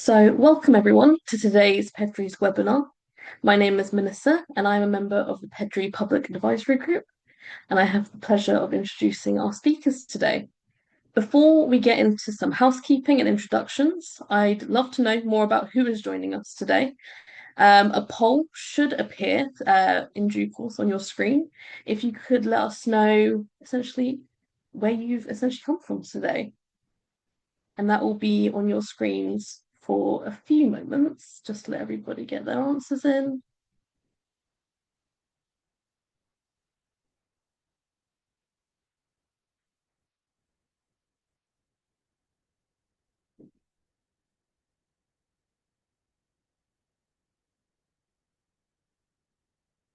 Welcome everyone to today's PEDRI's webinar. My name is Melissa and I'm a member of the PEDRI Public Advisory Group, and I have the pleasure of introducing our speakers today. Before we get into some housekeeping and introductions, I'd love to know more about who is joining us today. A poll should appear in due course on your screen. If you could let us know essentially where you've essentially come from today. And that will be on your screens for a few moments, just to let everybody get their answers in.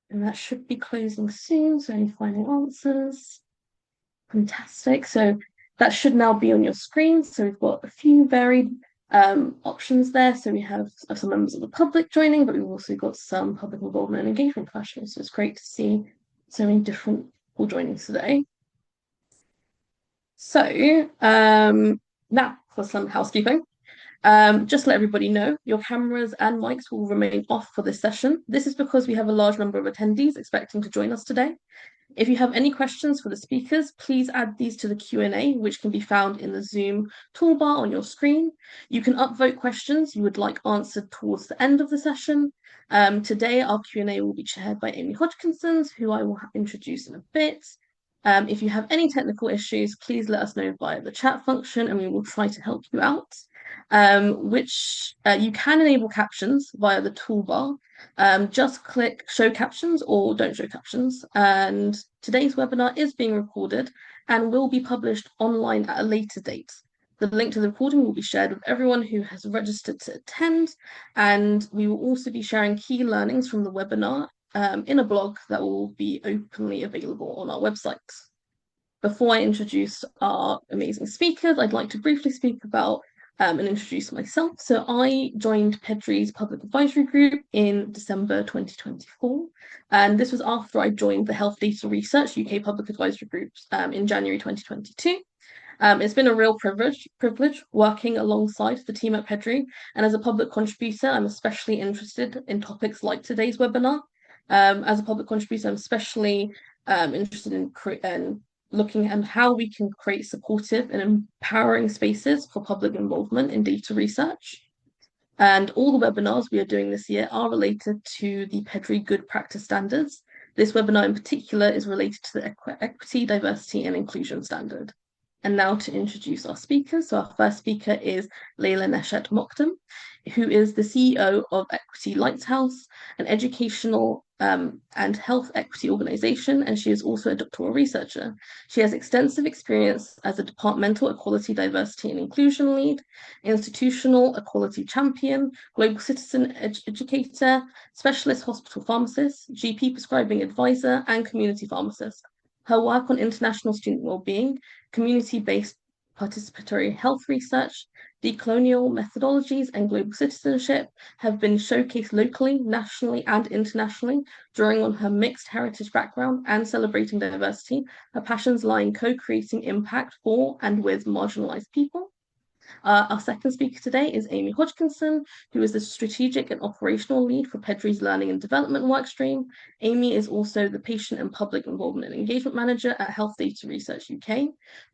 And that should be closing soon, so any final answers. Fantastic. So that should now be on your screen. So we've got a few varied options there. So we have some members of the public joining, but we've also got some public involvement and engagement professionals. So it's great to see so many different people joining today. So now for some housekeeping. Just to let everybody know, your cameras and mics will remain off for this session. This is because we have a large number of attendees expecting to join us today. If you have any questions for the speakers, please add these to the Q&A, which can be found in the Zoom toolbar on your screen. You can upvote questions you would like answered towards the end of the session. Today, our Q&A will be chaired by Amy Hodgkinson, who I will introduce in a bit. If you have any technical issues, please let us know via the chat function and we will try to help you out. You can enable captions via the toolbar. Just click show captions or don't show captions. And today's webinar is being recorded and will be published online at a later date. The link to the recording will be shared with everyone who has registered to attend, and we will also be sharing key learnings from the webinar in a blog that will be openly available on our website. Before I introduce our amazing speakers, I'd like to briefly speak about and introduce myself. So I joined PEDRI's Public Advisory Group in December 2024, and this was after I joined the Health Data Research UK Public Advisory Group in January 2022. It's been a real privilege working alongside the team at PEDRI, and as a public contributor, I'm especially interested in topics like today's webinar. As a public contributor, I'm especially interested in looking at how we can create supportive and empowering spaces for public involvement in data research. And all the webinars we are doing this year are related to the PEDRI Good Practice Standards. This webinar in particular is related to the Equity, Diversity and Inclusion Standard. And now to introduce our speakers. So our first speaker is Leila Neshat Mokadem, who is the CEO of Equity Lighthouse, an educational and health equity organization, and she is also a doctoral researcher. She has extensive experience as a departmental equality, diversity and inclusion lead, institutional equality champion, global citizen educator, specialist hospital pharmacist, GP prescribing advisor, and community pharmacist. Her work on international student well-being, community-based participatory health research, decolonial methodologies, and global citizenship have been showcased locally, nationally, and internationally, drawing on her mixed heritage background and celebrating diversity. Her passions lie in co-creating impact for and with marginalized people. Our second speaker today is Amy Hodgkinson, who is the strategic and operational lead for PEDRI's Learning and Development workstream. Amy is also the patient and public involvement and engagement manager at Health Data Research UK.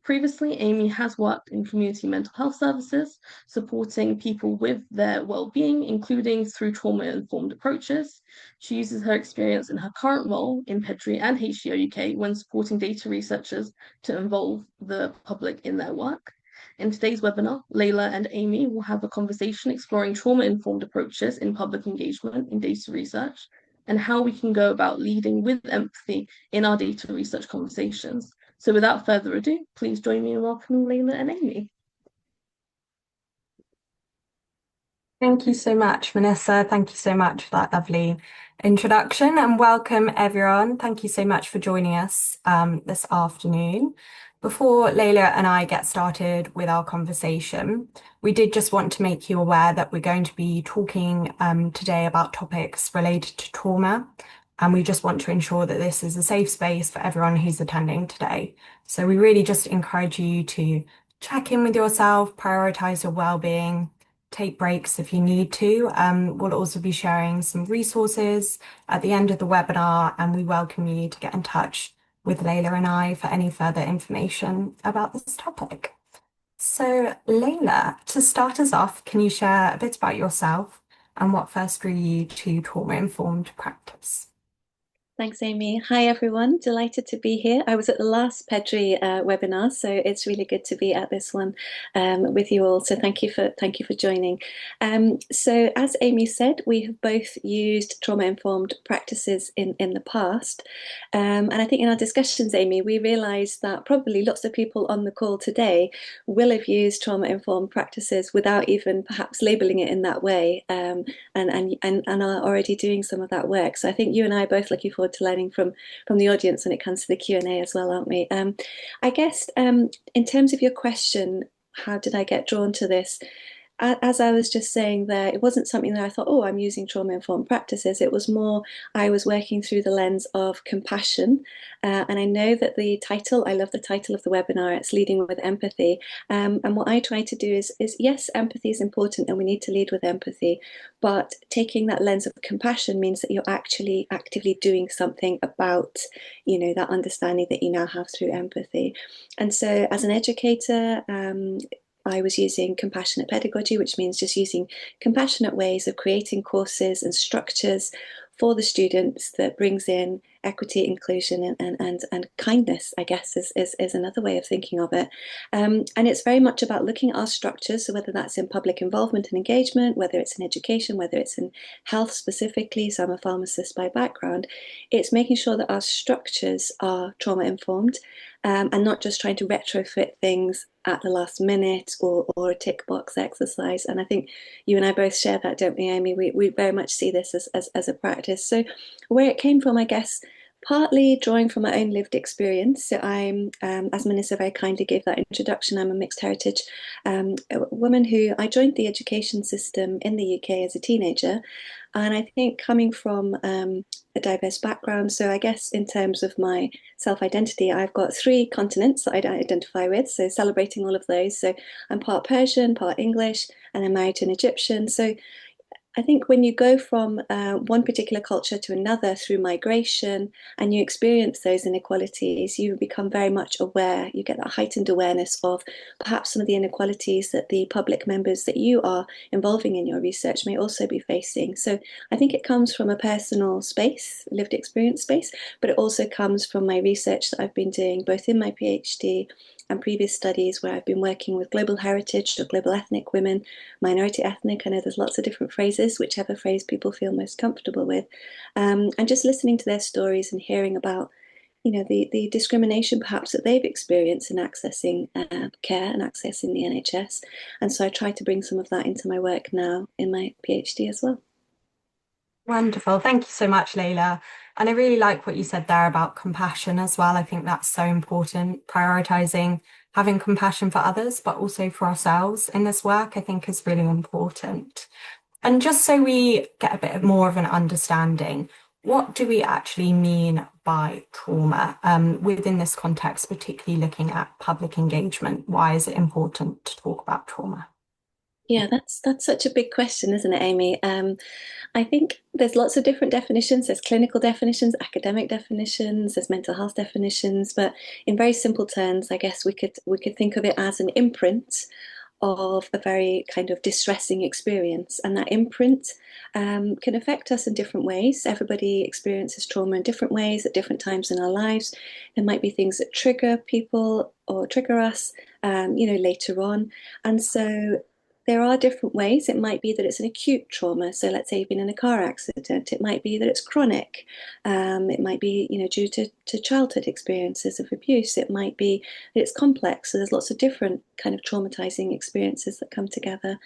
Previously, Amy has worked in community mental health services, supporting people with their well-being, including through trauma-informed approaches. She uses her experience in her current role in PEDRI and HDO UK when supporting data researchers to involve the public in their work. In today's webinar, Leila and Amy will have a conversation exploring trauma-informed approaches in public engagement in data research and how we can go about leading with empathy in our data research conversations. So without further ado, please join me in welcoming Leila and Amy. Thank you so much, Vanessa. Thank you so much for that lovely introduction and welcome everyone. Thank you so much for joining us this afternoon. Before Leila and I get started with our conversation, we did just want to make you aware that we're going to be talking today about topics related to trauma, and we just want to ensure that this is a safe space for everyone who's attending today. So we really just encourage you to check in with yourself, prioritize your well-being, take breaks if you need to. We'll also be sharing some resources at the end of the webinar, and we welcome you to get in touch with Leila and I for any further information about this topic. So, Leila, to start us off, can you share a bit about yourself and what first drew you to trauma-informed practice? Thanks, Amy. Hi, everyone. Delighted to be here. I was at the last PEDRI webinar, so it's really good to be at this one with you all. So thank you for joining. So as Amy said, we have both used trauma-informed practices in the past, and I think in our discussions, Amy, we realised that probably lots of people on the call today will have used trauma-informed practices without even perhaps labelling it in that way, and are already doing some of that work. So I think you and I are both looking forward to learning from the audience when it comes to the Q&A as well, aren't we? I guess in terms of your question, how did I get drawn to this? As I was just saying there, it wasn't something that I thought, oh, I'm using trauma-informed practices. It was more, I was working through the lens of compassion. And I know that the title, I love the title of the webinar, it's Leading with Empathy. And what I try to do is yes, empathy is important and we need to lead with empathy. But taking that lens of compassion means that you're actually actively doing something about, that understanding that you now have through empathy. And so as an educator, I was using compassionate pedagogy, which means just using compassionate ways of creating courses and structures for the students that brings in equity, inclusion, and kindness, I guess, is another way of thinking of it. And it's very much about looking at our structures, so whether that's in public involvement and engagement, whether it's in education, whether it's in health specifically, so I'm a pharmacist by background, it's making sure that our structures are trauma-informed, and not just trying to retrofit things at the last minute or a tick box exercise. And I think you and I both share that, don't we, Amy? We very much see this as a practice. So where it came from, I guess, partly drawing from my own lived experience. So I'm, as Melissa very kindly gave that introduction, I'm a mixed heritage woman who I joined the education system in the UK as a teenager. And I think coming from a diverse background, so I guess in terms of my self-identity, I've got 3 continents that I identify with, so celebrating all of those. So I'm part Persian, part English, and I'm married to an Egyptian. So I think when you go from one particular culture to another through migration and you experience those inequalities, you become very much aware, you get that heightened awareness of perhaps some of the inequalities that the public members that you are involving in your research may also be facing. So I think it comes from a personal space, lived experience space, but it also comes from my research that I've been doing both in my PhD and previous studies where I've been working with global heritage or global ethnic women, minority ethnic. I know there's lots of different phrases, whichever phrase people feel most comfortable with. And just listening to their stories and hearing about, the discrimination perhaps that they've experienced in accessing care and accessing the NHS. And so I try to bring some of that into my work now in my PhD as well. Wonderful. Thank you so much, Leila. And I really like what you said there about compassion as well. I think that's so important. Prioritizing having compassion for others, but also for ourselves in this work, I think is really important. And just so we get a bit more of an understanding, what do we actually mean by trauma within this context, particularly looking at public engagement? Why is it important to talk about trauma? Yeah, that's such a big question, isn't it, Amy? I think there's lots of different definitions. There's clinical definitions, academic definitions, there's mental health definitions, but in very simple terms, I guess we could think of it as an imprint of a very kind of distressing experience. And that imprint can affect us in different ways. Everybody experiences trauma in different ways at different times in our lives. There might be things that trigger people or trigger us, later on. And so there are different ways. It might be that it's an acute trauma. So let's say you've been in a car accident. It might be that it's chronic. It might be, due to childhood experiences of abuse. It might be that it's complex. So there's lots of different kind of traumatizing experiences that come together.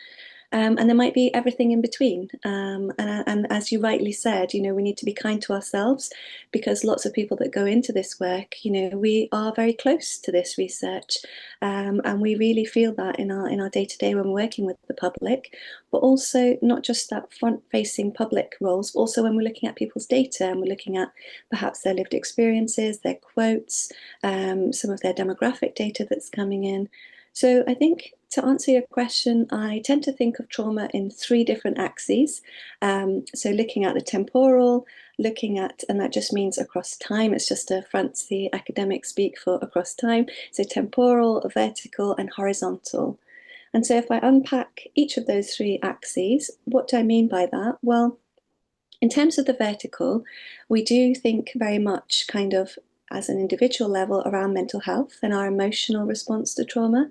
And there might be everything in between. And as you rightly said, we need to be kind to ourselves because lots of people that go into this work, we are very close to this research. And we really feel that in our day-to-day when we're working with the public, but also not just that front-facing public roles, but also when we're looking at people's data and we're looking at perhaps their lived experiences, their quotes, some of their demographic data that's coming in. So I think to answer your question, I tend to think of trauma in three different axes. So looking at the temporal, looking at, and that just means across time, it's just a fancy academic speak for across time. So temporal, vertical, and horizontal. And so if I unpack each of those three axes, what do I mean by that? Well, in terms of the vertical, we do think very much kind of as an individual level around mental health and our emotional response to trauma.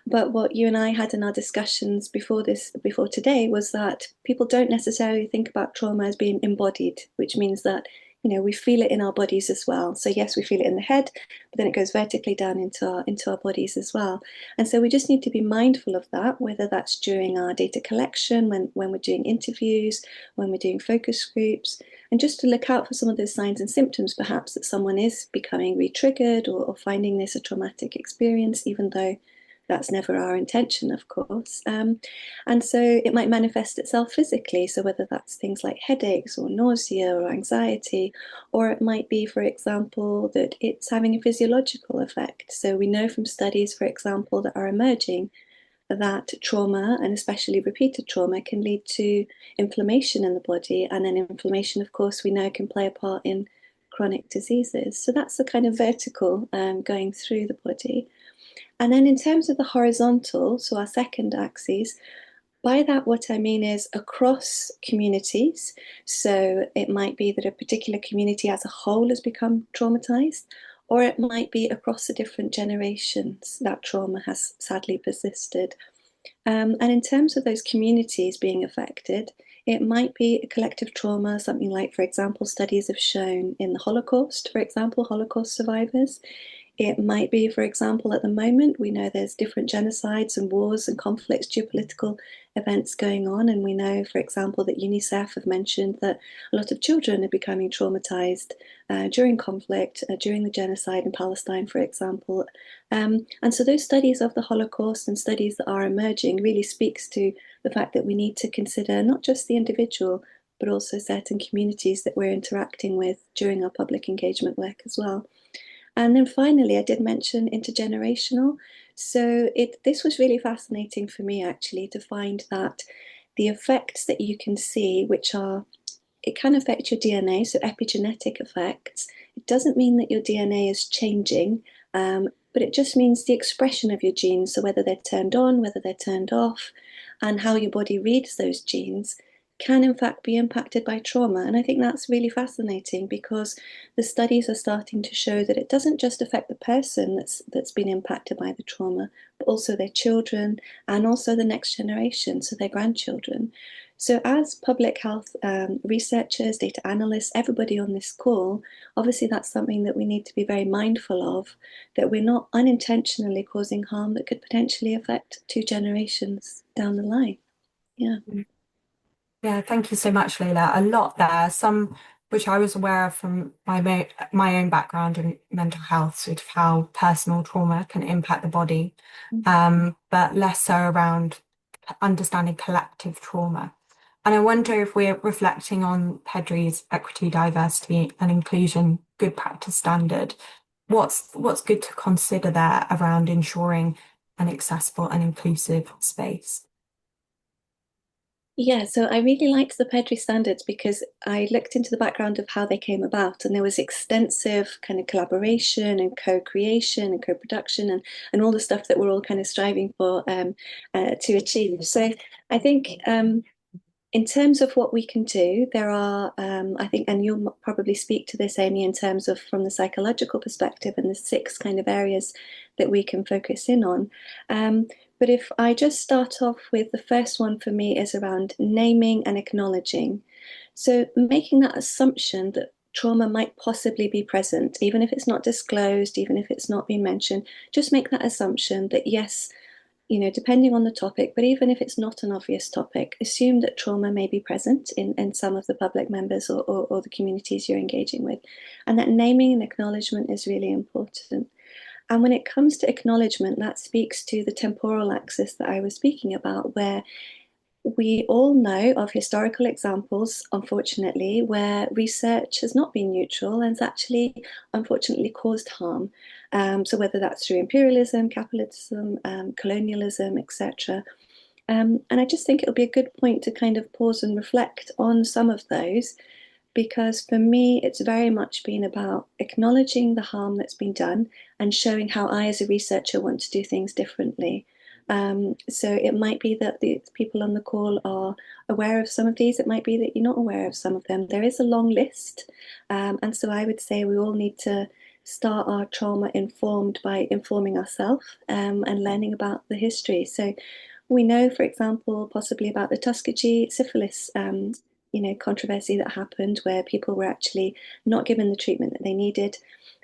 But what you and I had in our discussions before today was that people don't necessarily think about trauma as being embodied, which means that, we feel it in our bodies as well. So yes, we feel it in the head, but then it goes vertically down into our bodies as well. And so we just need to be mindful of that, whether that's during our data collection, when we're doing interviews, when we're doing focus groups, and just to look out for some of those signs and symptoms, perhaps that someone is becoming re-triggered or finding this a traumatic experience, even though that's never our intention, of course. And so it might manifest itself physically. So whether that's things like headaches or nausea or anxiety, or it might be, for example, that it's having a physiological effect. So we know from studies, for example, that are emerging that trauma, and especially repeated trauma, can lead to inflammation in the body. And then inflammation, of course, we know can play a part in chronic diseases. So that's the kind of vertical going through the body. And then in terms of the horizontal, so our second axis, by that, what I mean is across communities. So it might be that a particular community as a whole has become traumatized, or it might be across the different generations that trauma has sadly persisted. And in terms of those communities being affected, it might be a collective trauma, something like, for example, studies have shown in the Holocaust, for example, Holocaust survivors. It might be, for example, at the moment, we know there's different genocides and wars and conflicts, geopolitical events going on. And we know, for example, that UNICEF have mentioned that a lot of children are becoming traumatized during conflict, during the genocide in Palestine, for example. And so those studies of the Holocaust and studies that are emerging really speaks to the fact that we need to consider not just the individual, but also certain communities that we're interacting with during our public engagement work as well. And then finally, I did mention intergenerational. So this was really fascinating for me actually to find that the effects that you can see, it can affect your DNA, so epigenetic effects. It doesn't mean that your DNA is changing, but it just means the expression of your genes, so whether they're turned on, whether they're turned off, and how your body reads those genes can in fact be impacted by trauma. And I think that's really fascinating because the studies are starting to show that it doesn't just affect the person that's been impacted by the trauma, but also their children and also the next generation, so their grandchildren. So as public health researchers, data analysts, everybody on this call, obviously that's something that we need to be very mindful of, that we're not unintentionally causing harm that could potentially affect 2 generations down the line. Yeah. Yeah, thank you so much, Leila. A lot there, some which I was aware of from my own background in mental health, sort of how personal trauma can impact the body, but less so around understanding collective trauma. And I wonder if we're reflecting on PEDRI's equity, diversity, and inclusion good practice standard. What's good to consider there around ensuring an accessible and inclusive space? Yeah, so I really liked the PEDRI standards because I looked into the background of how they came about, and there was extensive kind of collaboration and co-creation and co-production and all the stuff that we're all kind of striving for to achieve. So I think in terms of what we can do, there are, I think, and you'll probably speak to this, Amy, in terms of from the psychological perspective and the 6 kind of areas that we can focus in on. But if I just start off with the first one for me is around naming and acknowledging. So making that assumption that trauma might possibly be present, even if it's not disclosed, even if it's not been mentioned, just make that assumption that yes, depending on the topic, but even if it's not an obvious topic, assume that trauma may be present in some of the public members or the communities you're engaging with. And that naming and acknowledgement is really important. And when it comes to acknowledgement, that speaks to the temporal axis that I was speaking about, where we all know of historical examples, unfortunately, where research has not been neutral and has actually, unfortunately, caused harm. So whether that's through imperialism, capitalism, colonialism, etc. And I just think it'll be a good point to kind of pause and reflect on some of those, because for me, it's very much been about acknowledging the harm that's been done and showing how I, as a researcher, want to do things differently. So it might be that the people on the call are aware of some of these. It might be that you're not aware of some of them. There is a long list. And so I would say we all need to start our trauma informed by informing ourselves and learning about the history. So we know, for example, possibly about the Tuskegee syphilis controversy that happened, where people were actually not given the treatment that they needed.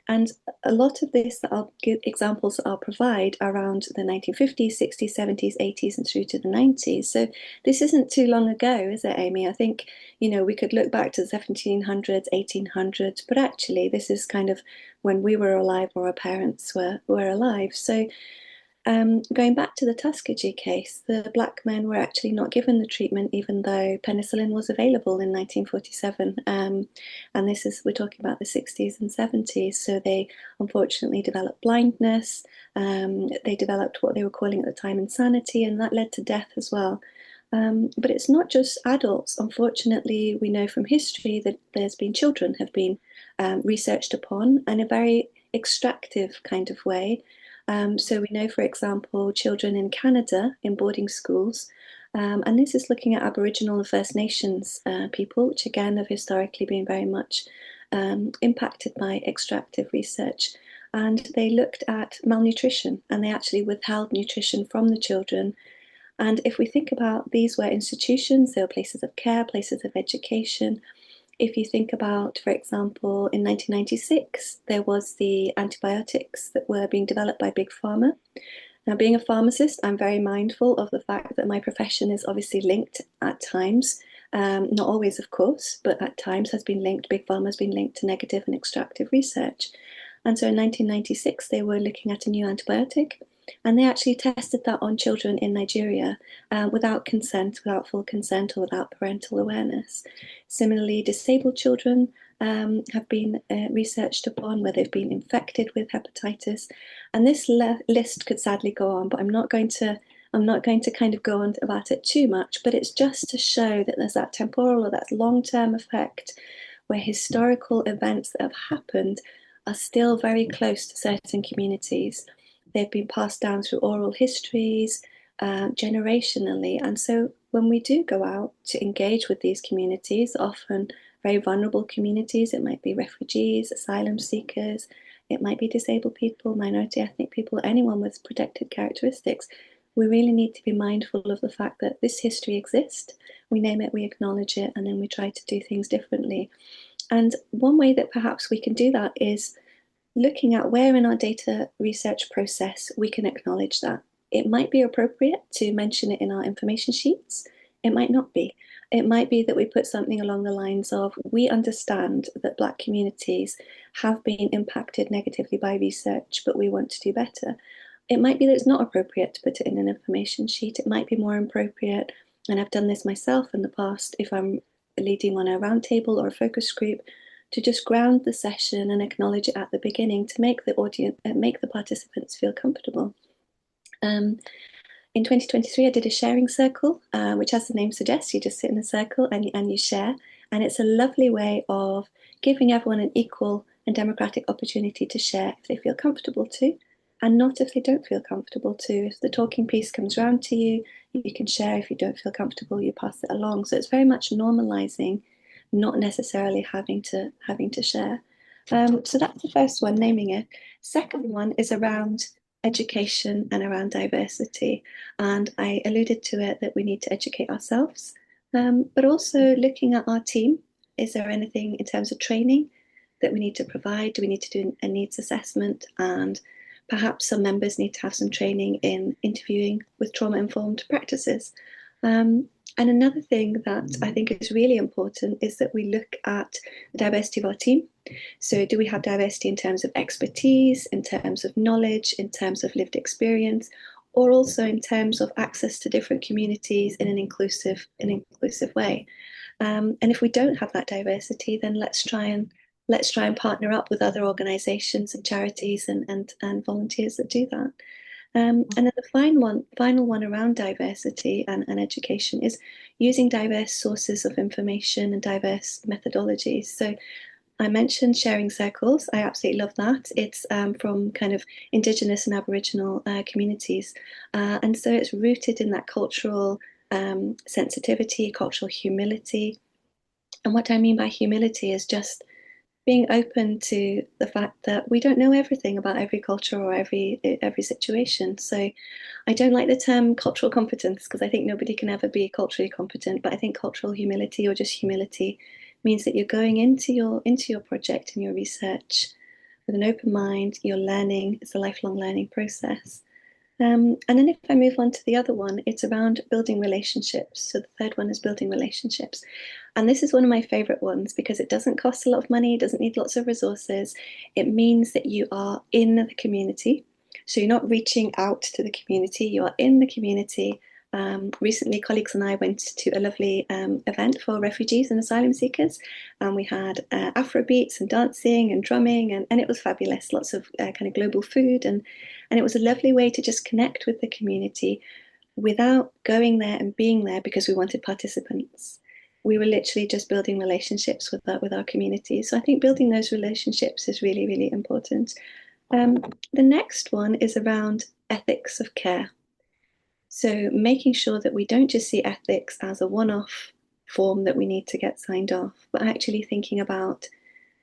And a lot of this that I'll give examples that I'll provide around the 1950s, 60s, 70s, 80s, and through to the 90s. So this isn't too long ago, is it, Amy? I think, we could look back to the 1700s, 1800s, but actually this is kind of when we were alive or our parents were alive. So going back to the Tuskegee case, the black men were actually not given the treatment, even though penicillin was available in 1947. And we're talking about the 60s and 70s. So they unfortunately developed blindness. They developed what they were calling at the time insanity, and that led to death as well. But it's not just adults. Unfortunately, we know from history that there's been children have been researched upon in a very extractive kind of way. So we know, for example, children in Canada in boarding schools, and this is looking at Aboriginal and First Nations people, which again have historically been very much impacted by extractive research. And they looked at malnutrition, and they actually withheld nutrition from the children. And if we think about, these were institutions, they were places of care, places of education. If you think about, for example, in 1996, there was the antibiotics that were being developed by Big Pharma. Now, being a pharmacist, I'm very mindful of the fact that my profession is obviously linked at times, not always, of course, but at times Big Pharma has been linked to negative and extractive research. And so in 1996, they were looking at a new antibiotic, and they actually tested that on children in Nigeria without consent, without full consent, or without parental awareness. Similarly, disabled children have been researched upon, where they've been infected with hepatitis. And this list could sadly go on, but I'm not going to kind of go on about it too much, but it's just to show that there's that temporal or that long-term effect where historical events that have happened are still very close to certain communities. They've been passed down through oral histories, generationally. And so when we do go out to engage with these communities, often very vulnerable communities, it might be refugees, asylum seekers, it might be disabled people, minority ethnic people, anyone with protected characteristics, we really need to be mindful of the fact that this history exists. We name it, we acknowledge it, and then we try to do things differently. And one way that perhaps we can do that is looking at where in our data research process we can acknowledge that. It might be appropriate to mention it in our information sheets. It might not be. It might be that we put something along the lines of, we understand that Black communities have been impacted negatively by research, but we want to do better. It might be that it's not appropriate to put it in an information sheet. It might be more appropriate, and I've done this myself in the past, if I'm leading on a roundtable or a focus group, to just ground the session and acknowledge it at the beginning to make the audience, make the participants feel comfortable. In 2023, I did a sharing circle, which, as the name suggests, you just sit in a circle and you share. And it's a lovely way of giving everyone an equal and democratic opportunity to share if they feel comfortable to, and not if they don't feel comfortable to. If the talking piece comes round to you, you can share. If you don't feel comfortable, you pass it along. So it's very much normalizing, not necessarily having to share. So that's the first one, naming it. Second one is around education and around diversity. And I alluded to it, that we need to educate ourselves, but also looking at our team. Is there anything in terms of training that we need to provide? Do we need to do a needs assessment? And perhaps some members need to have some training in interviewing with trauma-informed practices. And another thing that I think is really important is that we look at the diversity of our team. So do we have diversity in terms of expertise, in terms of knowledge, in terms of lived experience, or also in terms of access to different communities in an inclusive way. And if we don't have that diversity, then let's try and partner up with other organisations and charities and volunteers that do that. And then the final one around diversity and education is using diverse sources of information and diverse methodologies. So I mentioned sharing circles. I absolutely love that. It's from kind of Indigenous and Aboriginal communities. And so it's rooted in that cultural sensitivity, cultural humility. And what I mean by humility is just being open to the fact that we don't know everything about every culture or every situation. So I don't like the term cultural competence because I think nobody can ever be culturally competent, but I think cultural humility or just humility means that you're going into your project and your research with an open mind, you're learning, it's a lifelong learning process. And then if I move on to the other one, it's around building relationships. So the third one is building relationships. And this is one of my favorite ones because it doesn't cost a lot of money, it doesn't need lots of resources. It means that you are in the community. So you're not reaching out to the community, you are in the community. Recently, colleagues and I went to a lovely event for refugees and asylum seekers, and we had Afro beats and dancing and drumming, and it was fabulous. Lots of kind of global food, and it was a lovely way to just connect with the community without going there and being there because we wanted participants. We were literally just building relationships with our community. So I think building those relationships is really, really important. The next one is around ethics of care. So making sure that we don't just see ethics as a one-off form that we need to get signed off, but actually thinking about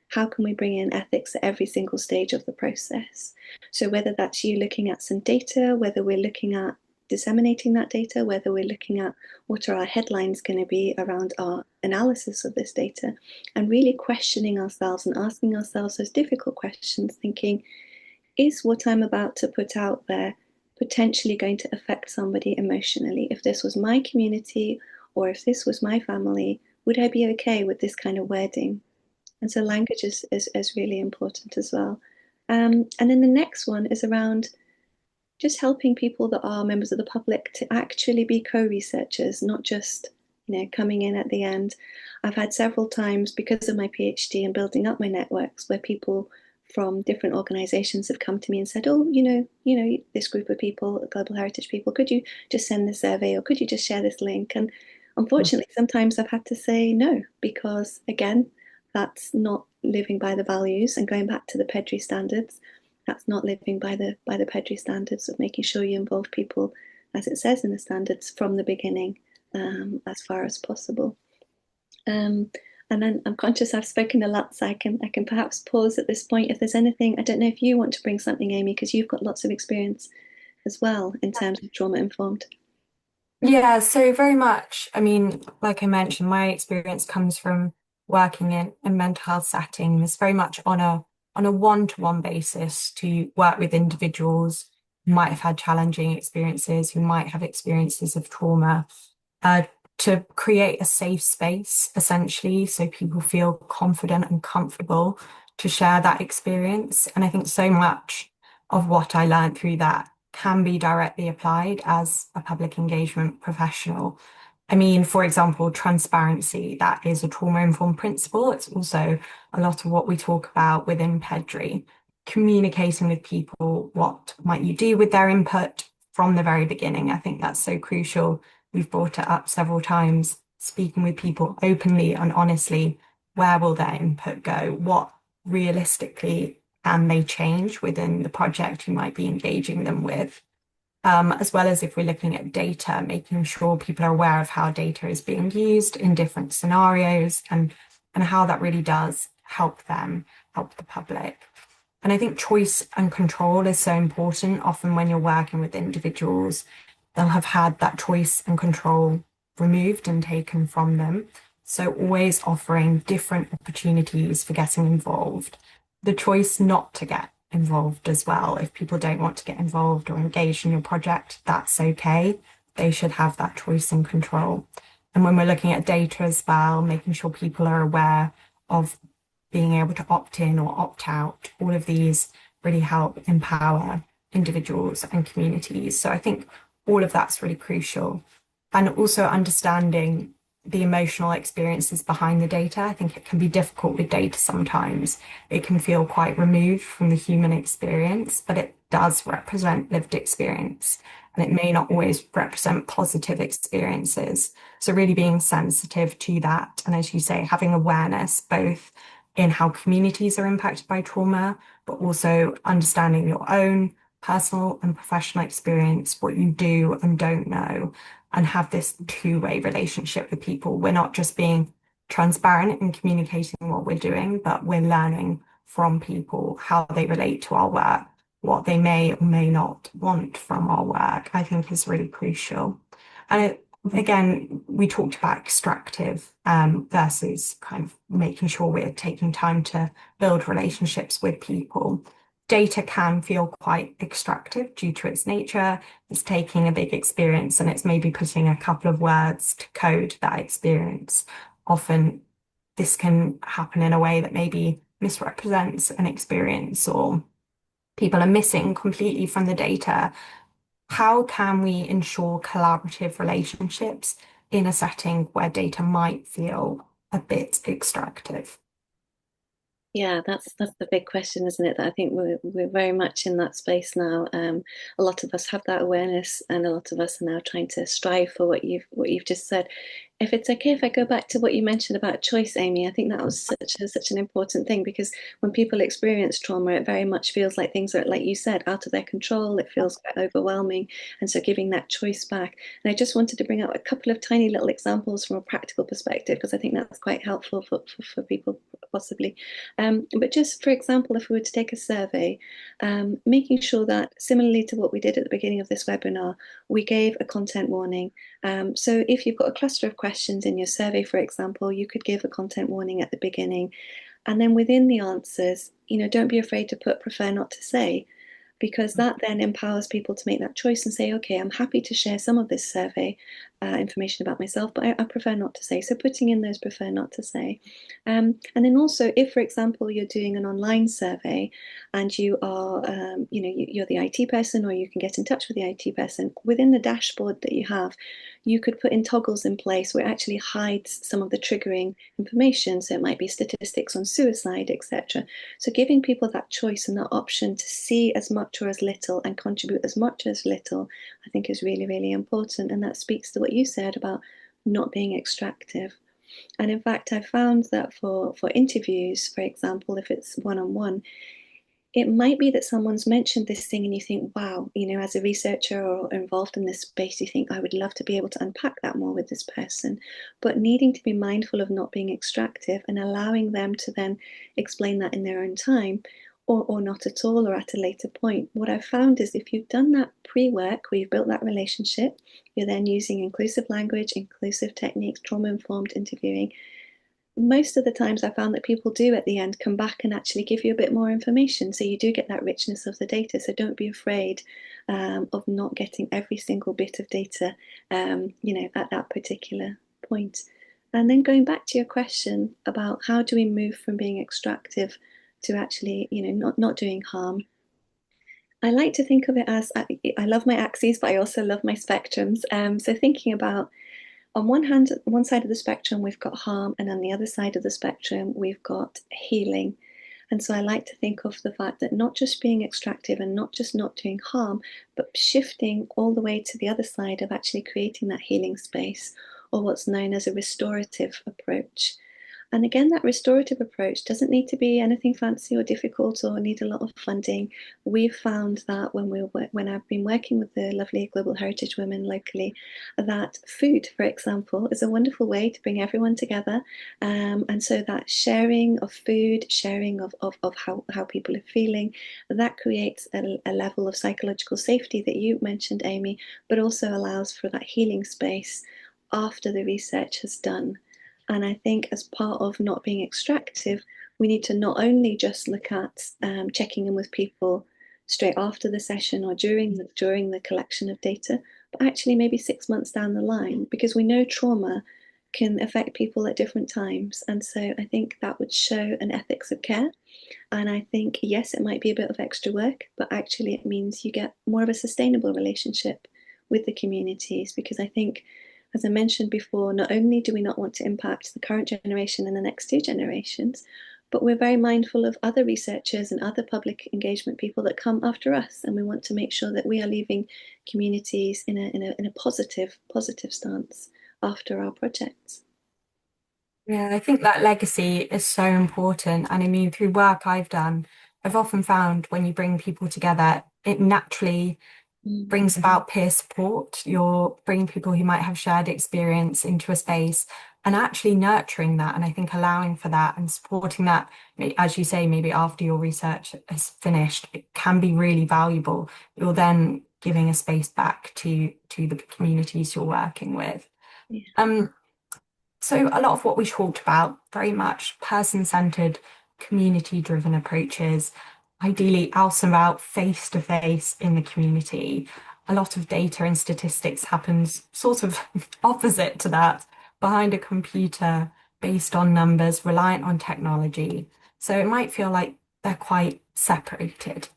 how can we bring in ethics at every single stage of the process. So whether that's you looking at some data, whether we're looking at disseminating that data, whether we're looking at what are our headlines going to be around our analysis of this data, and really questioning ourselves and asking ourselves those difficult questions, thinking, is what I'm about to put out there potentially going to affect somebody emotionally? If this was my community or if this was my family, would I be okay with this kind of wording? And so language is really important as well. And then the next one is around just helping people that are members of the public to actually be co-researchers, not just coming in at the end. I've had several times because of my PhD and building up my networks where people from different organizations have come to me and said, oh, this group of people, global heritage people, could you just send this survey or could you just share this link? And unfortunately, sometimes I've had to say no, because again, that's not living by the values, and going back to the PEDRI standards, that's not living by the PEDRI standards of making sure you involve people, as it says in the standards, from the beginning, as far as possible. And then I'm conscious I've spoken a lot, so I can perhaps pause at this point. If there's anything, I don't know if you want to bring something, Amy, because you've got lots of experience as well in terms of trauma informed. Yeah, so very much. I mean, like I mentioned, my experience comes from working in mental health settings, very much on a one-to-one basis to work with individuals who might have had challenging experiences, who might have experiences of trauma, to create a safe space, essentially, so people feel confident and comfortable to share that experience. And I think so much of what I learned through that can be directly applied as a public engagement professional. I mean, for example, transparency, that is a trauma-informed principle. It's also a lot of what we talk about within PEDRI. Communicating with people, what might you do with their input from the very beginning? I think that's so crucial. We've brought it up several times, speaking with people openly and honestly. Where will their input go? What realistically can they change within the project you might be engaging them with? As well as if we're looking at data, making sure people are aware of how data is being used in different scenarios and how that really does help them, help the public. And I think choice and control is so important. Often when you're working with individuals, they'll have had that choice and control removed and taken from them. So always offering different opportunities for getting involved. The choice not to get involved as well. If people don't want to get involved or engaged in your project, that's okay. They should have that choice and control. And when we're looking at data as well, making sure people are aware of being able to opt in or opt out, all of these really help empower individuals and communities. So I think all of that's really crucial. And also understanding the emotional experiences behind the data. I think it can be difficult with data sometimes. It can feel quite removed from the human experience, but it does represent lived experience. And it may not always represent positive experiences. So really being sensitive to that. And as you say, having awareness both in how communities are impacted by trauma, but also understanding your own personal and professional experience, what you do and don't know, and have this two-way relationship with people. We're not just being transparent in communicating what we're doing, but we're learning from people how they relate to our work, what they may or may not want from our work, I think is really crucial. And again, we talked about extractive versus kind of making sure we're taking time to build relationships with people. Data can feel quite extractive due to its nature. It's taking a big experience and it's maybe putting a couple of words to code that experience. Often this can happen in a way that maybe misrepresents an experience, or people are missing completely from the data. How can we ensure collaborative relationships in a setting where data might feel a bit extractive? Yeah, that's the big question, isn't it? That I think we're very much in that space now. A lot of us have that awareness, and a lot of us are now trying to strive for what you've just said. If it's okay, if I go back to what you mentioned about choice, Amy, I think that was such an important thing, because when people experience trauma, it very much feels like things are, like you said, out of their control. It feels quite overwhelming, and so giving that choice back. And I just wanted to bring out a couple of tiny little examples from a practical perspective, because I think that's quite helpful for people possibly. But just for example, if we were to take a survey, making sure that similarly to what we did at the beginning of this webinar, we gave a content warning. So if you've got a cluster of questions in your survey, for example, you could give a content warning at the beginning. And then within the answers, don't be afraid to put prefer not to say, because that then empowers people to make that choice and say, okay, I'm happy to share some of this survey information about myself, but I prefer not to say. So putting in those prefer not to say. And then also, if, for example, you're doing an online survey and you are, you're the IT person, or you can get in touch with the IT person, within the dashboard that you have, you could put in toggles in place where it actually hides some of the triggering information. So it might be statistics on suicide, etc. So giving people that choice and that option to see as much or as little and contribute as much as little, I think is really, really important. And that speaks to what you said about not being extractive. And in fact, I found that for interviews, for example, if it's one-on-one, it might be that someone's mentioned this thing and you think, wow, as a researcher or involved in this space, you think, I would love to be able to unpack that more with this person. But needing to be mindful of not being extractive and allowing them to then explain that in their own time, or not at all, or at a later point. What I've found is if you've done that pre-work, where you've built that relationship, you're then using inclusive language, inclusive techniques, trauma-informed interviewing. Most of the times I found that people do at the end come back and actually give you a bit more information. So you do get that richness of the data. So don't be afraid of not getting every single bit of data, at that particular point. And then going back to your question about how do we move from being extractive to actually, not doing harm. I like to think of it as, I love my axes, but I also love my spectrums. So thinking about, on one hand, one side of the spectrum, we've got harm, and on the other side of the spectrum, we've got healing. And so I like to think of the fact that not just being extractive and not just not doing harm, but shifting all the way to the other side of actually creating that healing space, or what's known as a restorative approach. And again, that restorative approach doesn't need to be anything fancy or difficult or need a lot of funding. We've found that when I've been working with the lovely global heritage women locally, that food, for example, is a wonderful way to bring everyone together. And so that sharing of food, sharing of how people are feeling, that creates a level of psychological safety that you mentioned, Amy, but also allows for that healing space after the research has done. And I think as part of not being extractive, we need to not only just look at checking in with people straight after the session or during the collection of data, but actually maybe 6 months down the line, because we know trauma can affect people at different times. And so I think that would show an ethics of care. And I think, yes, it might be a bit of extra work, but actually it means you get more of a sustainable relationship with the communities. Because I think, as I mentioned before, not only do we not want to impact the current generation and the next two generations, but we're very mindful of other researchers and other public engagement people that come after us. And we want to make sure that we are leaving communities in a positive stance after our projects. Yeah, I think that legacy is so important. And I mean, through work I've done, I've often found when you bring people together, it naturally brings about peer support. You're bringing people who might have shared experience into a space and actually nurturing that. And I think allowing for that and supporting that, as you say, maybe after your research is finished, it can be really valuable. You're then giving a space back to the communities you're working with. Yeah. So a lot of what we talked about, very much person-centered, community-driven approaches, ideally out and about face-to-face in the community. A lot of data and statistics happens sort of opposite to that, behind a computer, based on numbers, reliant on technology. So it might feel like they're quite separated.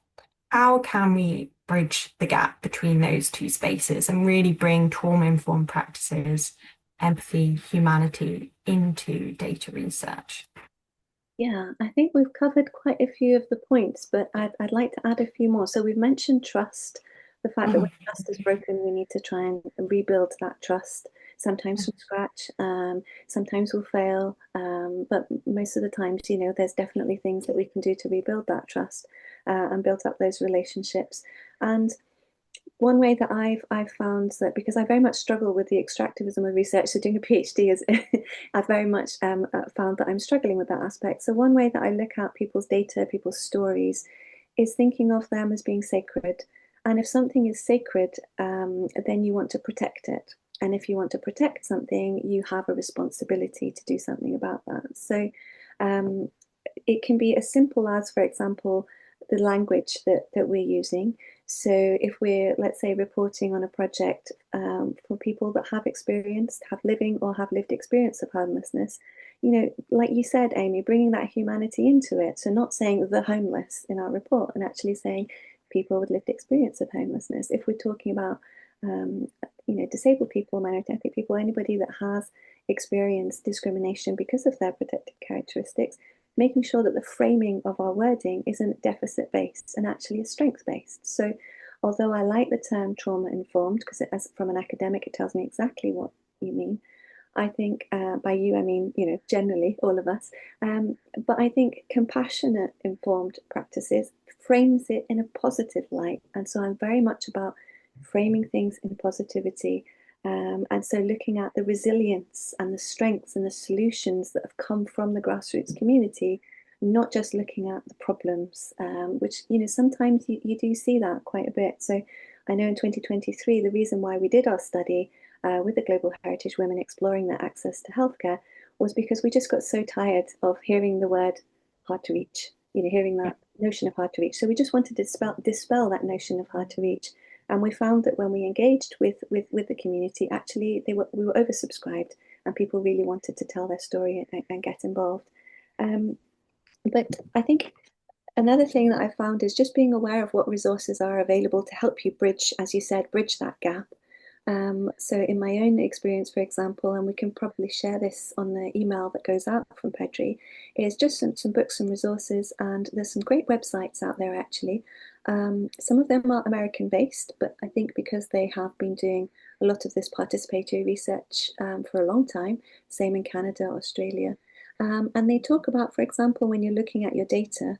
How can we bridge the gap between those two spaces and really bring trauma-informed practices, empathy, humanity into data research? Yeah, I think we've covered quite a few of the points, but I'd like to add a few more. So we've mentioned trust, the fact that when trust is broken, we need to try and rebuild that trust, sometimes from scratch, sometimes we'll fail, but most of the times, you know, there's definitely things that we can do to rebuild that trust and build up those relationships. And one way that I've found that, because I very much struggle with the extractivism of research, so doing a PhD is I've very much found that I'm struggling with that aspect. So one way that I look at people's data, people's stories, is thinking of them as being sacred. And if something is sacred, then you want to protect it. And if you want to protect something, you have a responsibility to do something about that. So it can be as simple as, for example, the language that we're using. So if we're, let's say, reporting on a project for people that have lived experience of homelessness, you know, like you said, Amy, bringing that humanity into it. So not saying the homeless in our report, and actually saying people with lived experience of homelessness. If we're talking about, you know, disabled people, minority ethnic people, anybody that has experienced discrimination because of their protected characteristics, making sure that the framing of our wording isn't deficit based and actually is strength based. So although I like the term trauma informed, because from an academic it tells me exactly what you mean, I think by you I mean, you know, generally all of us, but I think compassionate informed practices frames it in a positive light. And so I'm very much about framing things in positivity. And so looking at the resilience and the strengths and the solutions that have come from the grassroots community, not just looking at the problems, which, you know, sometimes you do see that quite a bit. So I know in 2023, the reason why we did our study with the Global Heritage Women exploring their access to healthcare was because we just got so tired of hearing the word hard to reach, you know, hearing that notion of hard to reach. So we just wanted to dispel that notion of hard to reach. And we found that when we engaged with the community, actually we were oversubscribed and people really wanted to tell their story and get involved. But I think another thing that I found is just being aware of what resources are available to help you bridge, as you said, bridge that gap. So in my own experience, for example, and we can probably share this on the email that goes out from PEDRI, is just some books and resources, and there's some great websites out there actually. Some of them are American based, but I think because they have been doing a lot of this participatory research for a long time, same in Canada, Australia. And they talk about, for example, when you're looking at your data,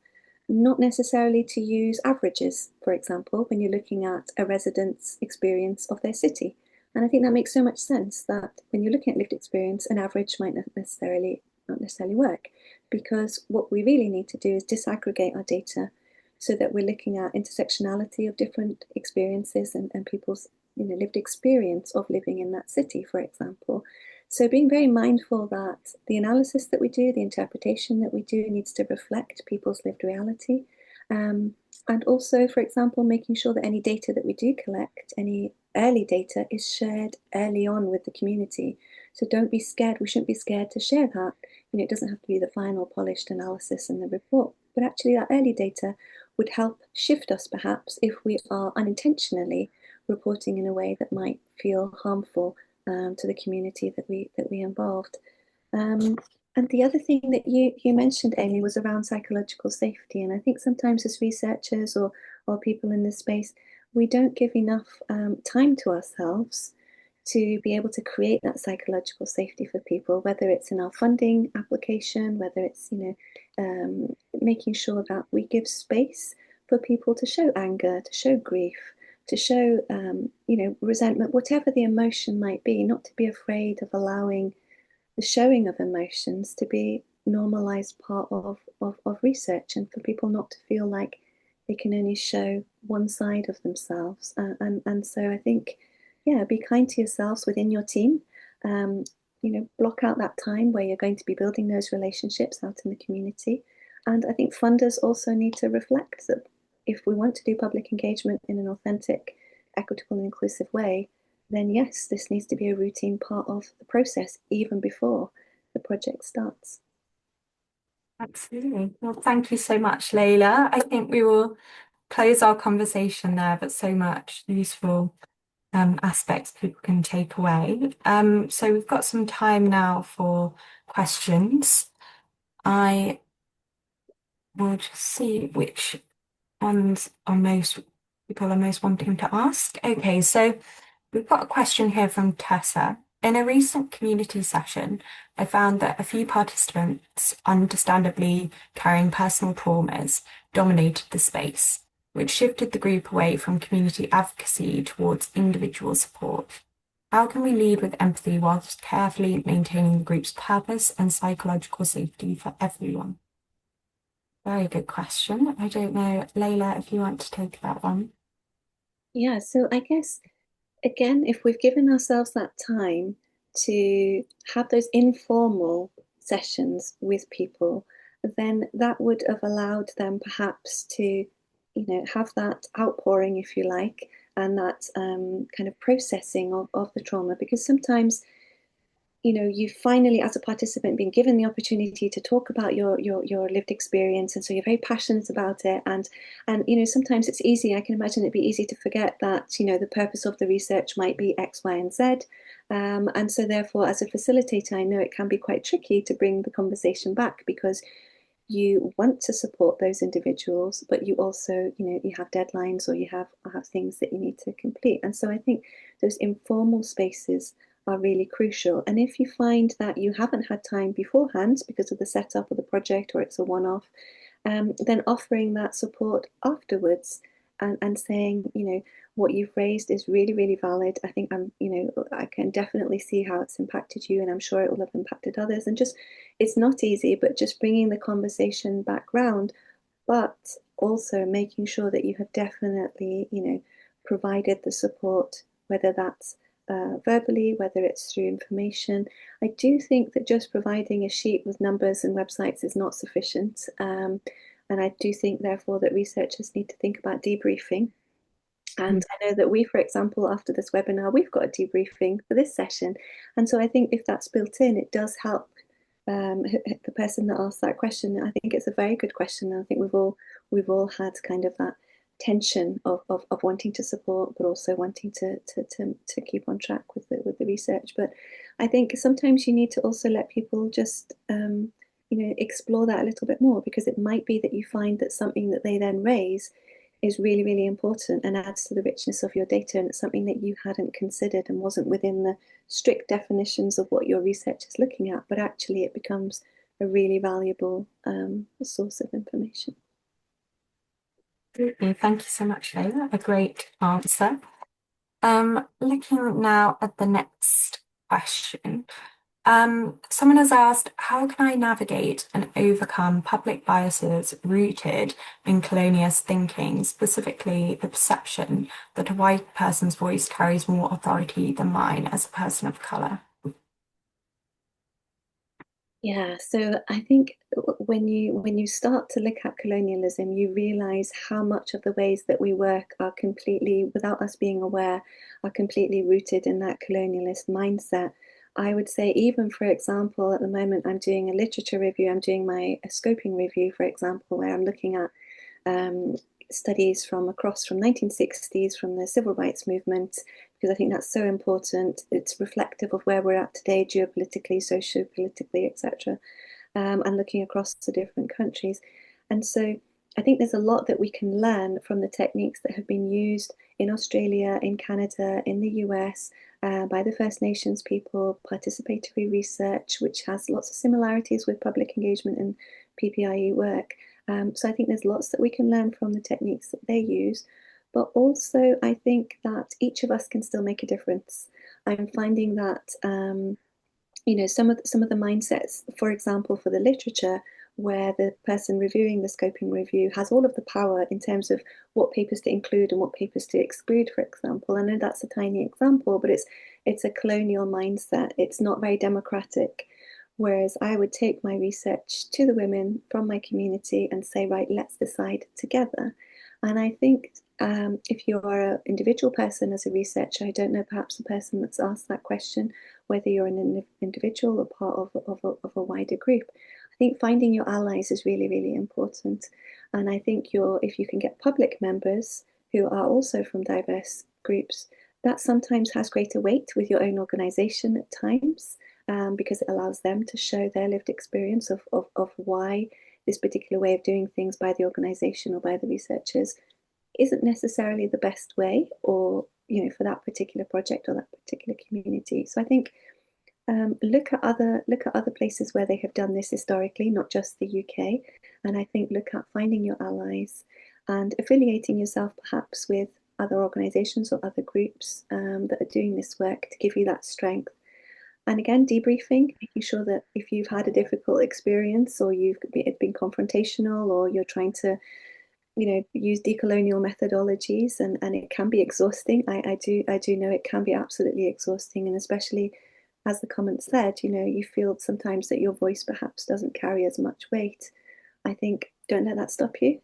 not necessarily to use averages, for example, when you're looking at a resident's experience of their city. And I think that makes so much sense that when you're looking at lived experience, an average might not necessarily work, because what we really need to do is disaggregate our data so that we're looking at intersectionality of different experiences and people's, you know, lived experience of living in that city, for example. So being very mindful that the analysis that we do, the interpretation that we do needs to reflect people's lived reality. And also, for example, making sure that any data that we do collect, any early data is shared early on with the community. So don't be scared. We shouldn't be scared to share that. It doesn't have to be the final polished analysis in the report, but actually that early data would help shift us perhaps if we are unintentionally reporting in a way that might feel harmful to the community that we involved. And the other thing that you mentioned, Amy, was around psychological safety. And I think sometimes as researchers or people in this space, we don't give enough time to ourselves to be able to create that psychological safety for people, whether it's in our funding application, whether it's making sure that we give space for people to show anger, to show grief, to show resentment, whatever the emotion might be, not to be afraid of allowing the showing of emotions to be normalized part of research, and for people not to feel like they can only show one side of themselves. And so I think, yeah, be kind to yourselves within your team. Block out that time where you're going to be building those relationships out in the community. And I think funders also need to reflect that if we want to do public engagement in an authentic, equitable, and inclusive way, then yes, this needs to be a routine part of the process even before the project starts. Absolutely. Well, thank you so much, Leila. I think we will close our conversation there, but so much useful aspects people can take away. So we've got some time now for questions. I will just see which ones are people are most wanting to ask. Okay, so we've got a question here from Tessa. In a recent community session, I found that a few participants, understandably carrying personal traumas, dominated the space, which shifted the group away from community advocacy towards individual support. How can we lead with empathy whilst carefully maintaining the group's purpose and psychological safety for everyone? Very good question. I don't know, Leila, if you want to take that one. Yeah, so I guess, again, if we've given ourselves that time to have those informal sessions with people, then that would have allowed them perhaps to, have that outpouring, if you like, and that kind of processing of the trauma. Because sometimes, you finally, as a participant, been given the opportunity to talk about your lived experience, and so you're very passionate about it. And sometimes it's easy. I can imagine it'd be easy to forget that the purpose of the research might be X, Y, and Z. And so therefore, as a facilitator, I know it can be quite tricky to bring the conversation back, because you want to support those individuals, but you also, you have deadlines, or you have things that you need to complete. And so I think those informal spaces are really crucial. And if you find that you haven't had time beforehand because of the setup of the project, or it's a one-off, then offering that support afterwards, and saying, what you've raised is really, really valid. I think I can definitely see how it's impacted you, and I'm sure it will have impacted others. And just, it's not easy, but just bringing the conversation back round, but also making sure that you have definitely, provided the support, whether that's verbally, whether it's through information. I do think that just providing a sheet with numbers and websites is not sufficient. And I do think, therefore, that researchers need to think about debriefing. And I know that we, for example, after this webinar, we've got a debriefing for this session. And so I think if that's built in, it does help the person that asked that question. I think it's a very good question. I think we've all had kind of that tension of wanting to support, but also wanting to keep on track with the research. But I think sometimes you need to also let people just explore that a little bit more, because it might be that you find that something that they then raise is really, really important and adds to the richness of your data, and it's something that you hadn't considered and wasn't within the strict definitions of what your research is looking at, but actually it becomes a really valuable source of information. Thank you so much, Leila. A great answer. Looking now at the next question. Someone has asked, how can I navigate and overcome public biases rooted in colonialist thinking, specifically the perception that a white person's voice carries more authority than mine as a person of colour? Yeah, so I think when you start to look at colonialism, you realize how much of the ways that we work are completely, without us being aware, are completely rooted in that colonialist mindset. I would say, even for example, at the moment, I'm doing a literature review. I'm doing a scoping review, for example, where I'm looking at studies from 1960s, from the civil rights movement, because I think that's so important. It's reflective of where we're at today, geopolitically, socio-politically, etc. And looking across the different countries. And so I think there's a lot that we can learn from the techniques that have been used in Australia, in Canada, in the US, by the First Nations people, participatory research, which has lots of similarities with public engagement and PPIE work. So I think there's lots that we can learn from the techniques that they use. But also, I think that each of us can still make a difference. I'm finding that some of the mindsets, for example, for the literature, where the person reviewing the scoping review has all of the power in terms of what papers to include and what papers to exclude, for example. I know that's a tiny example, but it's a colonial mindset. It's not very democratic. Whereas I would take my research to the women from my community and say, right, let's decide together. And I think if you are an individual person as a researcher, I don't know, perhaps the person that's asked that question, whether you're an individual or part of a wider group, I think finding your allies is really, really important. And I think if you can get public members who are also from diverse groups, that sometimes has greater weight with your own organisation at times, because it allows them to show their lived experience of why this particular way of doing things by the organisation or by the researchers isn't necessarily the best way, or for that particular project or that particular community. So I think look at other places where they have done this historically, not just the UK. And I think look at finding your allies and affiliating yourself perhaps with other organisations or other groups that are doing this work to give you that strength. And again, debriefing, making sure that if you've had a difficult experience, or it's been confrontational, or you're trying to use decolonial methodologies, and it can be exhausting. I do know it can be absolutely exhausting, and especially as the comment said, you feel sometimes that your voice perhaps doesn't carry as much weight. I think don't let that stop you.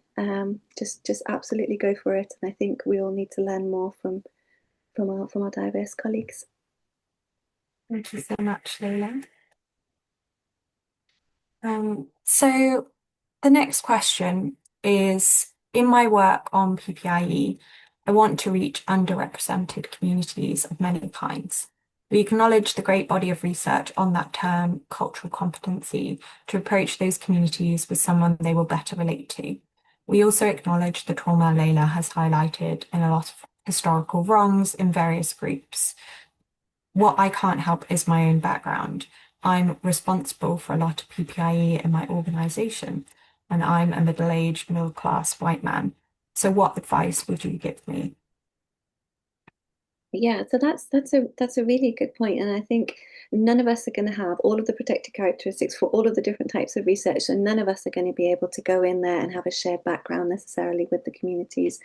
Just absolutely go for it. And I think we all need to learn more from our diverse colleagues. Thank you so much, Leila. So the next question is, in my work on PPIE, I want to reach underrepresented communities of many kinds. We acknowledge the great body of research on that term, cultural competency, to approach those communities with someone they will better relate to. We also acknowledge the trauma Leila has highlighted in a lot of historical wrongs in various groups. What I can't help is my own background. I'm responsible for a lot of PPIE in my organisation, and I'm a middle-aged, middle-class white man. So what advice would you give me? Yeah, so that's a really good point, and I think none of us are going to have all of the protected characteristics for all of the different types of research, and none of us are going to be able to go in there and have a shared background necessarily with the communities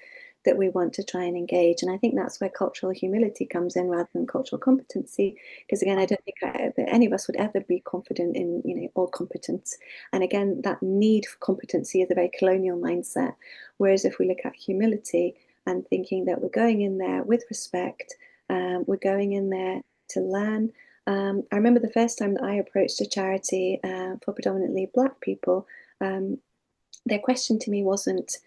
that we want to try and engage. And I think that's where cultural humility comes in rather than cultural competency, because again, I don't think that any of us would ever be confident in or competent. And again, that need for competency is a very colonial mindset. Whereas if we look at humility and thinking that we're going in there with respect, we're going in there to learn. I remember the first time that I approached a charity for predominantly Black people, their question to me wasn't,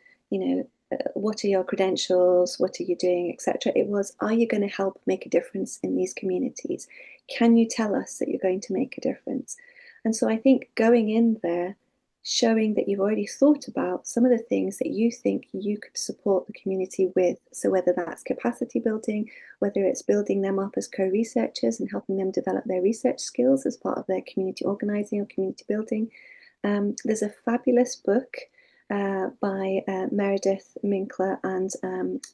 what are your credentials? What are you doing, etc. It was, are you going to help make a difference in these communities? Can you tell us that you're going to make a difference? And so I think going in there, showing that you've already thought about some of the things that you think you could support the community with. So whether that's capacity building, whether it's building them up as co-researchers and helping them develop their research skills as part of their community organizing or community building. There's a fabulous book by Meredith Minkler and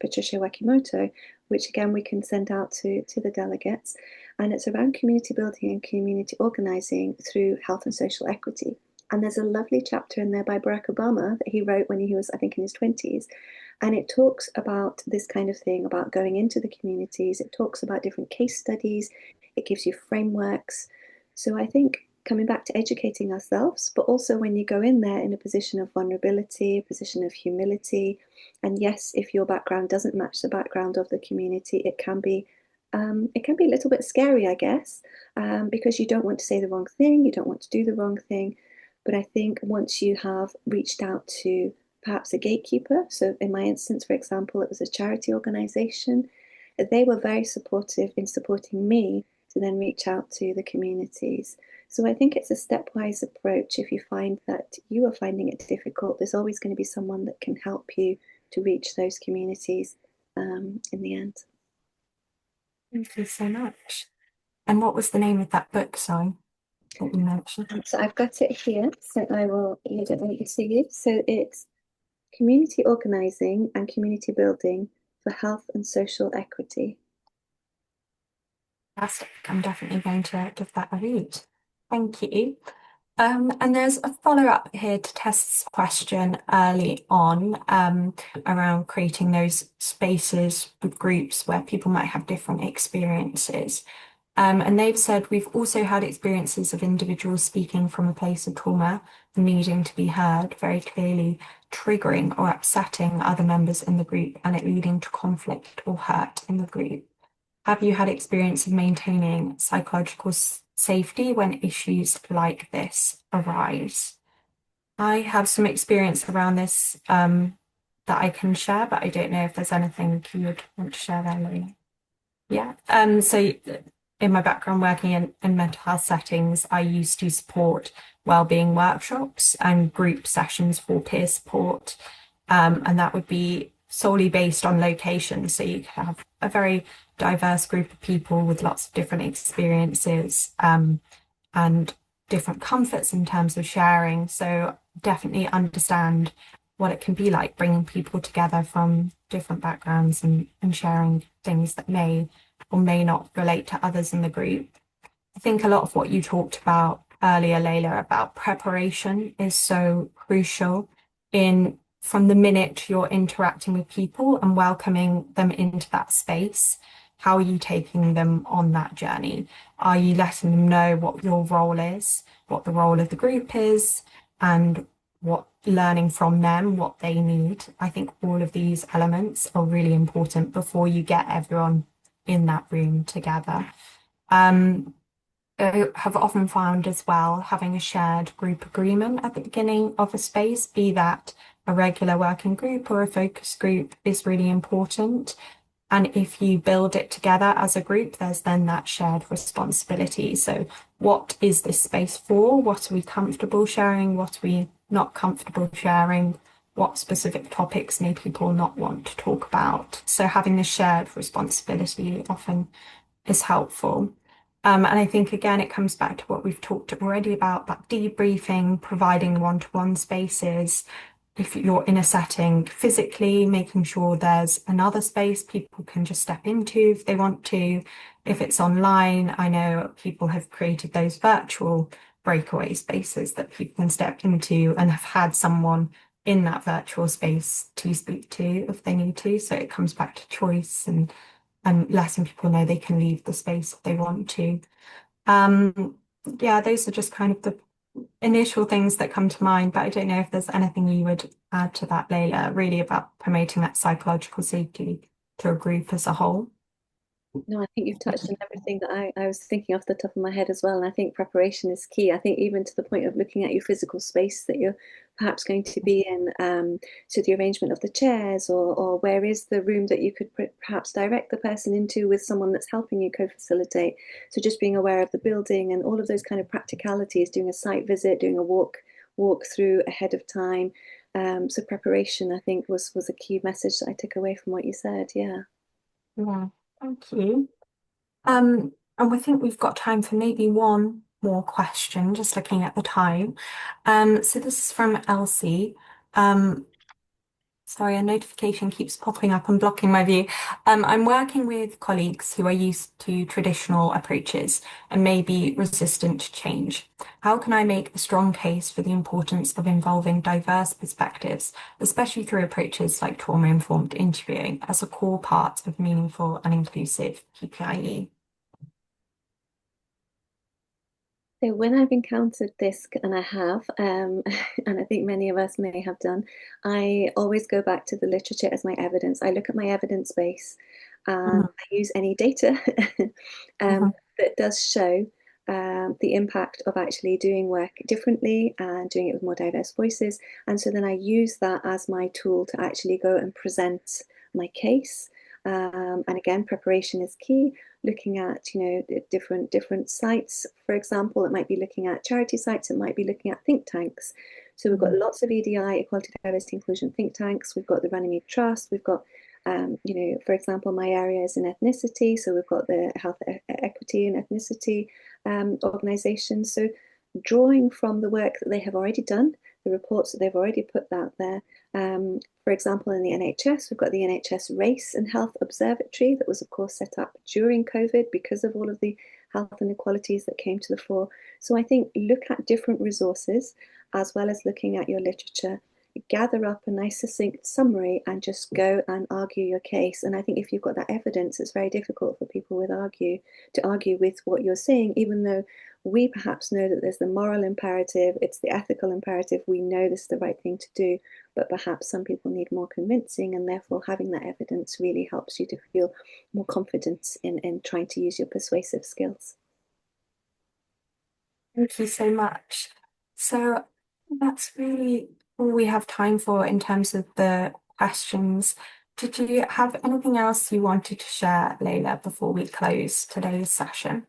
Patricia Wakimoto, which again we can send out to the delegates. And it's around community building and community organizing through health and social equity. And there's a lovely chapter in there by Barack Obama that he wrote when he was, I think, in his 20s. And it talks about this kind of thing, about going into the communities. It talks about different case studies. It gives you frameworks. So I think coming back to educating ourselves, but also when you go in there in a position of vulnerability, a position of humility. And yes, if your background doesn't match the background of the community, it can be a little bit scary, I guess, because you don't want to say the wrong thing, you don't want to do the wrong thing. But I think once you have reached out to perhaps a gatekeeper, so in my instance, for example, it was a charity organization, they were very supportive in supporting me to then reach out to the communities. So I think it's a stepwise approach. If you find that you are finding it difficult, there's always going to be someone that can help you to reach those communities in the end. Thank you so much. And what was the name of that book, sorry, that you mentioned? So I've got it here, so I will read it over to you. So it's Community Organising and Community Building for Health and Social Equity. Fantastic. I'm definitely going to give that a read. Thank you. And there's a follow-up here to Tess's question early on around creating those spaces with groups where people might have different experiences. And they've said, we've also had experiences of individuals speaking from a place of trauma, needing to be heard very clearly, triggering or upsetting other members in the group, and it leading to conflict or hurt in the group. Have you had experience of maintaining psychological safety when issues like this arise? I have some experience around this that I can share, but I don't know if there's anything you would want to share there, Leila. Yeah. So in my background working in mental health settings, I used to support wellbeing workshops and group sessions for peer support. And that would be solely based on location. So you could have a very diverse group of people with lots of different experiences and different comforts in terms of sharing. So definitely understand what it can be like bringing people together from different backgrounds and sharing things that may or may not relate to others in the group. I think a lot of what you talked about earlier, Leila, about preparation is so crucial from the minute you're interacting with people and welcoming them into that space. How are you taking them on that journey? Are you letting them know what your role is, what the role of the group is, and what learning from them, what they need? I think all of these elements are really important before you get everyone in that room together. I have often found as well having a shared group agreement at the beginning of a space, be that a regular working group or a focus group, is really important. And if you build it together as a group, there's then that shared responsibility. So what is this space for? What are we comfortable sharing? What are we not comfortable sharing? What specific topics may people not want to talk about? So having the shared responsibility often is helpful. And I think, again, it comes back to what we've talked already about debriefing, providing one-to-one spaces. If you're in a setting physically, making sure there's another space people can just step into if they want to. If it's online, I know people have created those virtual breakaway spaces that people can step into and have had someone in that virtual space to speak to if they need to. So it comes back to choice and letting people know they can leave the space if they want to. Yeah, those are just kind of the initial things that come to mind, but I don't know if there's anything you would add to that, Leila, really about promoting that psychological safety to a group as a whole. No, I think you've touched on everything that I was thinking off the top of my head as well. And I think preparation is key. I think even to the point of looking at your physical space that you're perhaps going to be in, so the arrangement of the chairs, or where is the room that you could perhaps direct the person into with someone that's helping you co-facilitate. So just being aware of the building and all of those kind of practicalities, doing a site visit, doing a walk through ahead of time. So preparation, I think, was a key message that I took away from what you said. Yeah. Yeah. Thank you. And we think we've got time for maybe one more question, just looking at the time. So this is from Elsie. Sorry, a notification keeps popping up and blocking my view. I'm working with colleagues who are used to traditional approaches and may be resistant to change. How can I make a strong case for the importance of involving diverse perspectives, especially through approaches like trauma-informed interviewing, as a core part of meaningful and inclusive PPIE? So when I've encountered this, and I have, and I think many of us may have done, I always go back to the literature as my evidence. I look at my evidence base and Mhm, I use any data mhm, that does show the impact of actually doing work differently and doing it with more diverse voices. And so then I use that as my tool to actually go and present my case. And again, preparation is key, looking at, different sites. For example, it might be looking at charity sites, it might be looking at think tanks. So we've got mhm, lots of EDI, equality, diversity, inclusion think tanks. We've got the Runnymede Trust. We've got, for example, my area is in ethnicity, so we've got the health equity and ethnicity organisations. So drawing from the work that they have already done, the reports that they've already put out there. For example, in the NHS, we've got the NHS Race and Health Observatory that was, of course, set up during COVID because of all of the health inequalities that came to the fore. So I think look at different resources as well as looking at your literature, gather up a nice succinct summary and just go and argue your case. And I think if you've got that evidence, it's very difficult for people to argue with what you're saying, even though we perhaps know that there's the moral imperative, it's the ethical imperative, we know this is the right thing to do, but perhaps some people need more convincing, and therefore having that evidence really helps you to feel more confident in trying to use your persuasive skills. Thank you so much. So that's really all we have time for in terms of the questions. Did you have anything else you wanted to share, Leila, before we close today's session?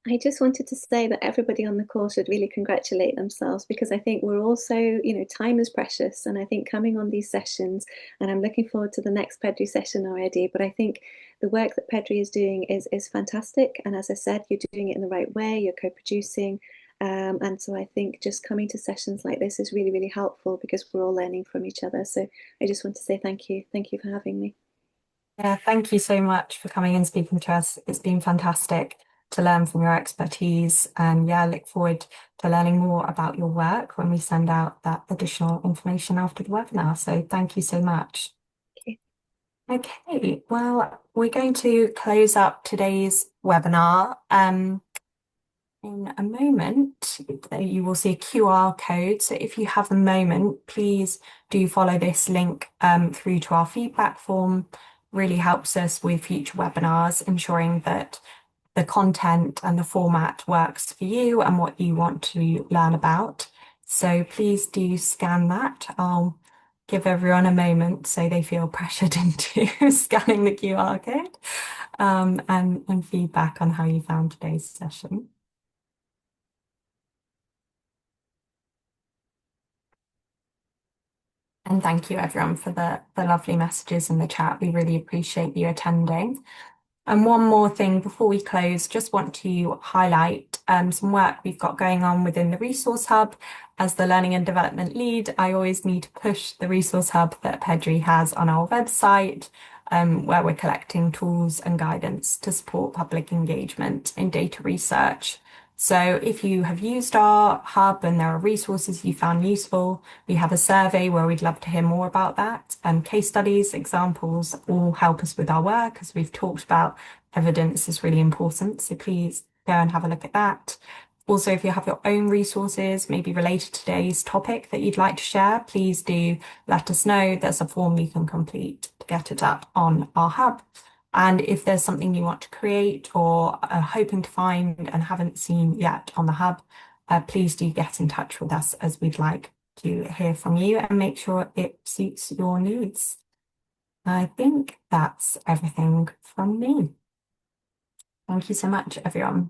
I just wanted to say that everybody on the call should really congratulate themselves, because I think we're also, time is precious. And I think coming on these sessions, and I'm looking forward to the next PEDRI session already, but I think the work that PEDRI is doing is fantastic. And as I said, you're doing it in the right way, you're co-producing. And so I think just coming to sessions like this is really, really helpful because we're all learning from each other. So I just want to say thank you. Thank you for having me. Yeah, thank you so much for coming and speaking to us. It's been fantastic to learn from your expertise, and yeah, I look forward to learning more about your work when we send out that additional information after the webinar. So thank you so much. Okay. Okay, well, we're going to close up today's webinar. In a moment, you will see a QR code. So if you have a moment, please do follow this link through to our feedback form. Really helps us with future webinars, ensuring that the content and the format works for you and what you want to learn about. So please do scan that. I'll give everyone a moment so they feel pressured into scanning the QR code and feedback on how you found today's session. And thank you everyone for the lovely messages in the chat. We really appreciate you attending. And one more thing before we close, just want to highlight some work we've got going on within the Resource Hub. As the Learning and Development Lead, I always need to push the Resource Hub that PEDRI has on our website, where we're collecting tools and guidance to support public engagement in data research. So if you have used our hub and there are resources you found useful, we have a survey where we'd love to hear more about that. Case studies, examples all help us with our work. As we've talked about, evidence is really important. So please go and have a look at that. Also, if you have your own resources, maybe related to today's topic that you'd like to share, please do let us know. There's a form you can complete to get it up on our hub. And if there's something you want to create or are hoping to find and haven't seen yet on the hub, please do get in touch with us, as we'd like to hear from you and make sure it suits your needs. I think that's everything from me. Thank you so much, everyone.